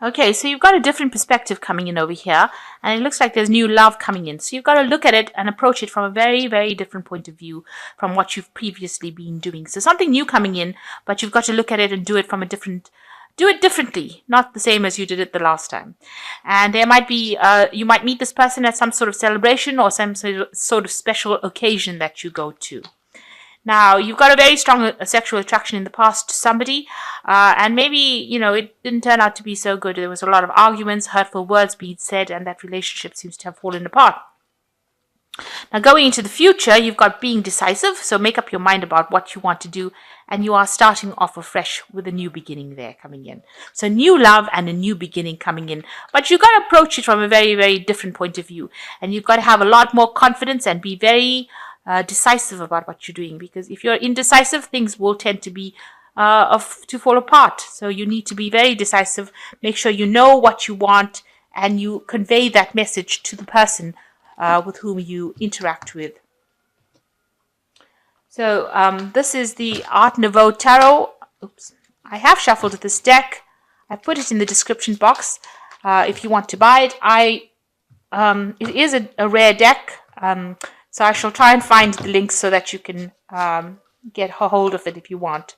Okay, so you've got a different perspective coming in over here, and it looks like there's new love coming in. So you've got to look at it and approach it from a very, very different point of view from what you've previously been doing. So something new coming in, but you've got to look at it and do it from a different, do it differently, not the same as you did it the last time. And there might be, you might meet this person at some sort of celebration or some sort of special occasion that you go to. Now, you've got a very strong sexual attraction in the past to somebody, and maybe, it didn't turn out to be so good. There was a lot of arguments, hurtful words being said, and that relationship seems to have fallen apart. Now, going into the future, you've got being decisive, so make up your mind about what you want to do, and you are starting off afresh with a new beginning there coming in. So, new love and a new beginning coming in, but you've got to approach it from a very, very different point of view, and you've got to have a lot more confidence and be very decisive about what you're doing, because if you're indecisive, things will tend to be to fall apart. So you need to be very decisive. Make sure you know what you want and you convey that message to the person with whom you interact with. So this is the Art Nouveau Tarot. Oops, I have shuffled this deck. I put it in the description box if you want to buy it. It is a rare deck. So I shall try and find the links so that you can get a hold of it if you want.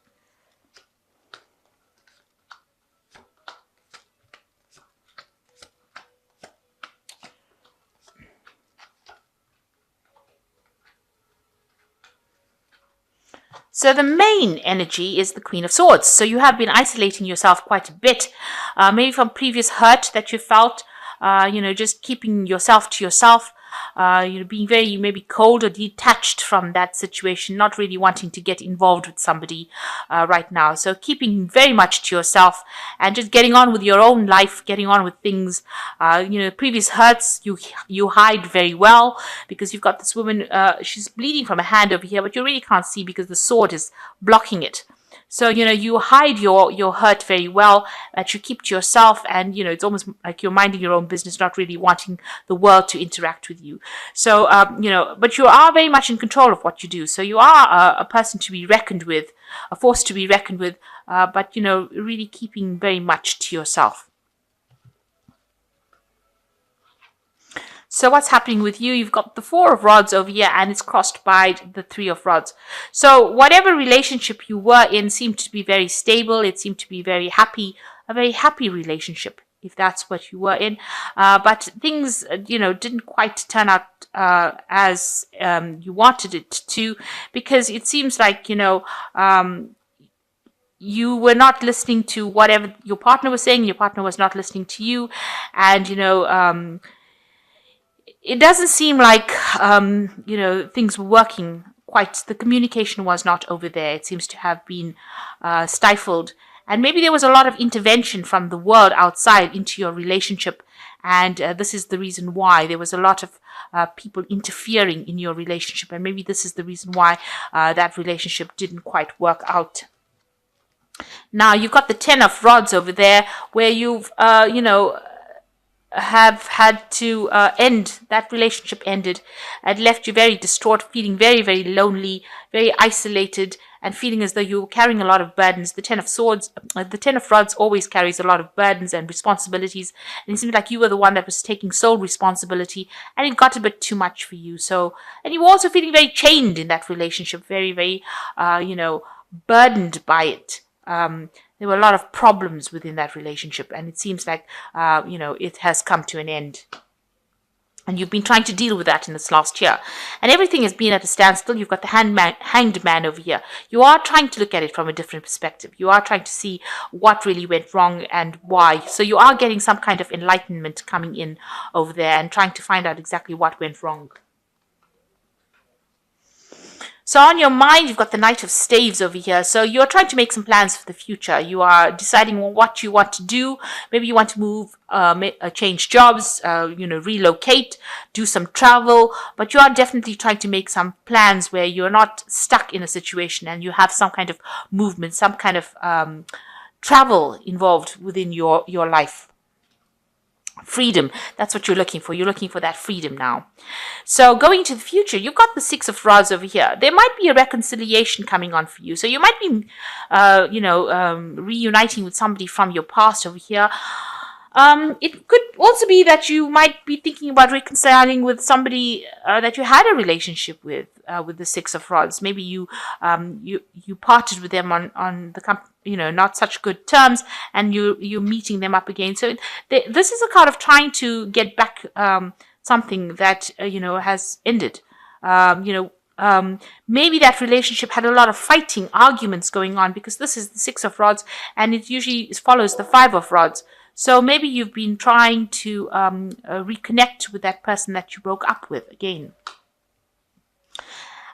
So the main energy is the Queen of Swords. So you have been isolating yourself quite a bit, maybe from previous hurt that you felt, just keeping yourself to yourself. Being very maybe cold or detached from that situation, not really wanting to get involved with somebody right now. So keeping very much to yourself and just getting on with your own life, getting on with things. Previous hurts you hide very well because you've got this woman. She's bleeding from a hand over here, but you really can't see because the sword is blocking it. So, you hide your hurt very well, that you keep to yourself, and, it's almost like you're minding your own business, not really wanting the world to interact with you. So, but you are very much in control of what you do. So you are a person to be reckoned with, a force to be reckoned with, but, really keeping very much to yourself. So what's happening with you? You've got the Four of Rods over here and it's crossed by the Three of Rods. So whatever relationship you were in seemed to be very stable. It seemed to be very happy, a very happy relationship, if that's what you were in. But things, didn't quite turn out as you wanted it to, because it seems like, you were not listening to whatever your partner was saying. Your partner was not listening to you. And, it doesn't seem like, things were working quite. The communication was not over there. It seems to have been stifled. And maybe there was a lot of intervention from the world outside into your relationship. And this is the reason why there was a lot of people interfering in your relationship. And maybe this is the reason why that relationship didn't quite work out. Now, you've got the Ten of Rods over there where you've, have had to end. That relationship ended and left you very distraught, feeling very, very lonely, very isolated, and feeling as though you were carrying a lot of burdens. The Ten of Rods always carries a lot of burdens and responsibilities, and it seemed like you were the one that was taking sole responsibility, and it got a bit too much for you. So, and you were also feeling very chained in that relationship, very, very, burdened by it. There were a lot of problems within that relationship, and it seems like, it has come to an end. And you've been trying to deal with that in this last year. And everything has been at a standstill. You've got the hanged man over here. You are trying to look at it from a different perspective. You are trying to see what really went wrong and why. So you are getting some kind of enlightenment coming in over there and trying to find out exactly what went wrong. So on your mind, you've got the Knight of Staves over here. So you're trying to make some plans for the future. You are deciding what you want to do. Maybe you want to move, change jobs, relocate, do some travel. But you are definitely trying to make some plans where you're not stuck in a situation and you have some kind of movement, some kind of travel involved within your life. Freedom. That's what you're looking for. You're looking for that freedom now. So going to the future, you've got the Six of Rods over here. There might be a reconciliation coming on for you. So you might be, reuniting with somebody from your past over here. It could also be that you might be thinking about reconciling with somebody that you had a relationship with the Six of Rods. Maybe you parted with them on not such good terms, and you're meeting them up again. So this is a card of trying to get back something that has ended. Maybe that relationship had a lot of fighting, arguments going on, because this is the Six of Rods, and it usually follows the Five of Rods. So maybe you've been trying to reconnect with that person that you broke up with again.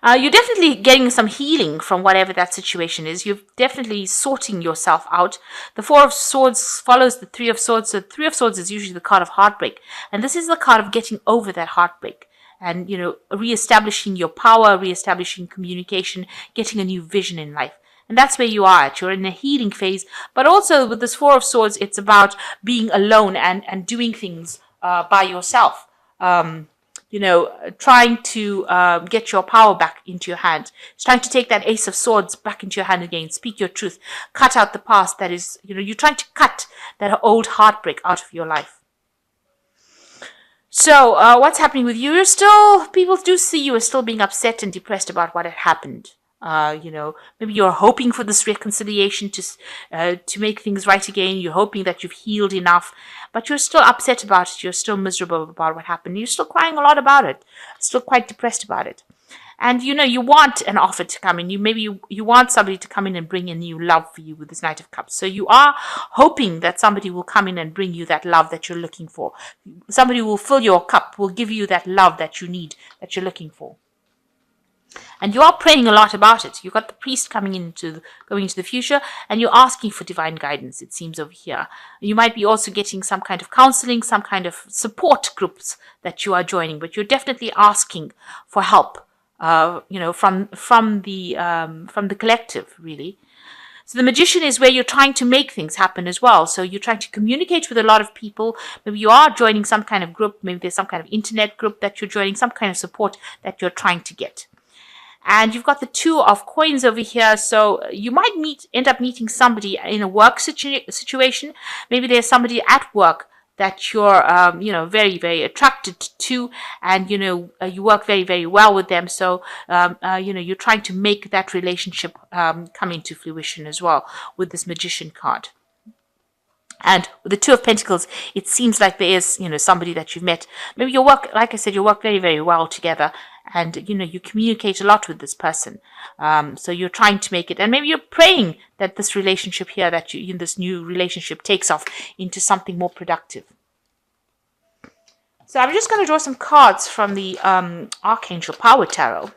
You're definitely getting some healing from whatever that situation is. You're definitely sorting yourself out. The Four of Swords follows the Three of Swords. So the Three of Swords is usually the card of heartbreak. And this is the card of getting over that heartbreak. And, reestablishing your power, reestablishing communication, getting a new vision in life. And that's where you are at. You're in a healing phase. But also with this Four of Swords, it's about being alone and doing things by yourself. Trying to get your power back into your hand. It's trying to take that Ace of Swords back into your hand again. Speak your truth. Cut out the past that is, you're trying to cut that old heartbreak out of your life. So what's happening with you? People do see you as still being upset and depressed about what had happened. Maybe you're hoping for this reconciliation to make things right again. You're hoping that you've healed enough, but you're still upset about it. You're still miserable about what happened. You're still crying a lot about it. Still quite depressed about it. And you want an offer to come in. You want somebody to come in and bring a new love for you with this Knight of Cups. So you are hoping that somebody will come in and bring you that love that you're looking for. Somebody will fill your cup, will give you that love that you need, that you're looking for. And you are praying a lot about it. You've got the priest going into the future, and you're asking for divine guidance, it seems, over here. You might be also getting some kind of counseling, some kind of support groups that you are joining, but you're definitely asking for help, from the collective, really. So the Magician is where you're trying to make things happen as well. So you're trying to communicate with a lot of people. Maybe you are joining some kind of group. Maybe there's some kind of internet group that you're joining, some kind of support that you're trying to get. And you've got the Two of Coins over here. So you might end up meeting somebody in a work situation. Maybe there's somebody at work that you're, very, very attracted to, and, you work very, very well with them. So, you're trying to make that relationship come into fruition as well with this Magician card. And with the Two of Pentacles, it seems like there is, somebody that you've met. Maybe you work very, very well together. And, you communicate a lot with this person. So you're trying to make it. And maybe you're praying that this relationship here, this new relationship takes off into something more productive. So I'm just going to draw some cards from the Archangel Power Tarot.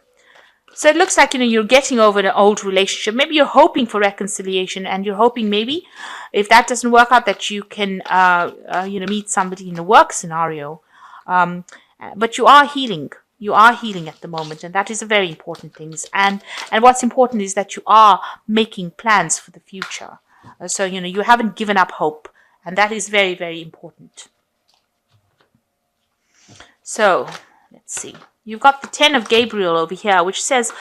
So it looks like, you're getting over an old relationship. Maybe you're hoping for reconciliation, and you're hoping maybe if that doesn't work out that you can, meet somebody in a work scenario. But you are healing. You are healing at the moment, and that is a very important thing. And what's important is that you are making plans for the future. So, you haven't given up hope, and that is very, very important. So, let's see. You've got the 10 of Gabriel over here, which is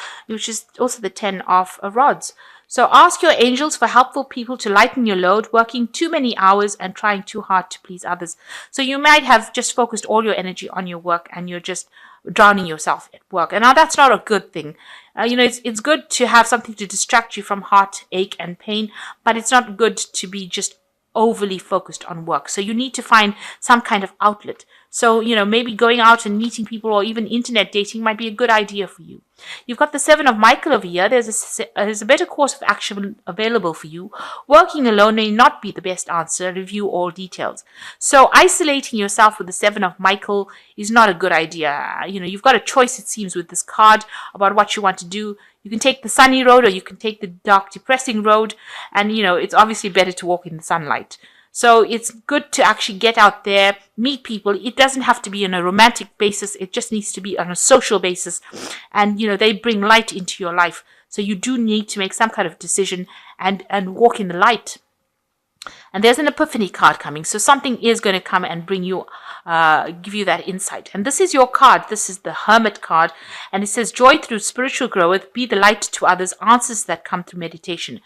also the 10 of Rods. So ask your angels for helpful people to lighten your load, working too many hours and trying too hard to please others. So you might have just focused all your energy on your work, and you're just drowning yourself at work. And now that's not a good thing. It's good to have something to distract you from heartache and pain, but it's not good to be just overly focused on work. So you need to find some kind of outlet. So, maybe going out and meeting people, or even internet dating, might be a good idea for you. You've got the 7 of Michael over here. There's a better course of action available for you. Working alone may not be the best answer. Review all details. So isolating yourself with the 7 of Michael is not a good idea. You've got a choice, it seems, with this card about what you want to do. You can take the sunny road, or you can take the dark, depressing road. And, it's obviously better to walk in the sunlight. So it's good to actually get out there, meet people. It doesn't have to be on a romantic basis. It just needs to be on a social basis. And, they bring light into your life. So you do need to make some kind of decision and walk in the light. And there's an epiphany card coming. So something is going to come and bring you, give you that insight. And this is your card. This is the Hermit card. And it says, joy through spiritual growth, be the light to others, answers that come through meditation.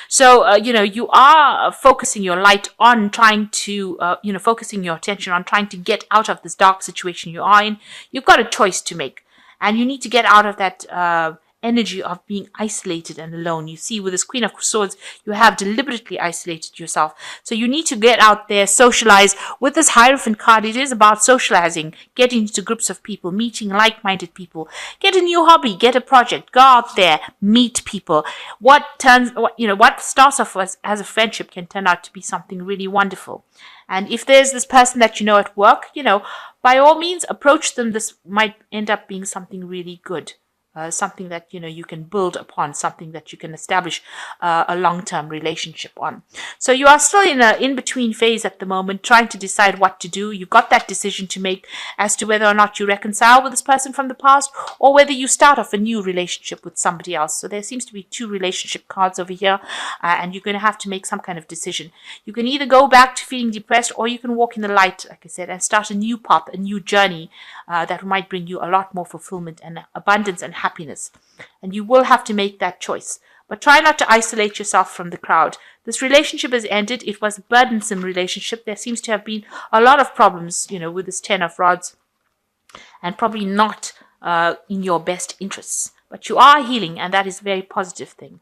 So, you are focusing your light on trying to, focusing your attention on trying to get out of this dark situation you are in. You've got a choice to make. And you need to get out of that energy of being isolated and alone. You see, with this Queen of Swords, you have deliberately isolated yourself. So you need to get out there, socialize. With this Hierophant card, it is about socializing, getting into groups of people, meeting like-minded people, get a new hobby, get a project, go out there, meet people. What starts off as a friendship can turn out to be something really wonderful. And if there's this person that you know at work, by all means, approach them. This might end up being something really good. Something that you can build upon, something that you can establish a long-term relationship on. So you are still in a in-between phase at the moment, trying to decide what to do. You've got that decision to make as to whether or not you reconcile with this person from the past, or whether you start off a new relationship with somebody else. So there seems to be 2 relationship cards over here, and you're going to have to make some kind of decision. You can either go back to feeling depressed, or you can walk in the light, like I said, and start a new path, a new journey that might bring you a lot more fulfillment and abundance and happiness. And you will have to make that choice. But try not to isolate yourself from the crowd. This relationship has ended. It was a burdensome relationship. There seems to have been a lot of problems, with this 10 of Rods, and probably not in your best interests. But you are healing, and that is a very positive thing.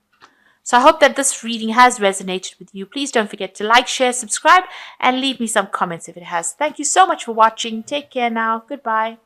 So I hope that this reading has resonated with you. Please don't forget to like, share, subscribe, and leave me some comments if it has. Thank you so much for watching. Take care now. Goodbye.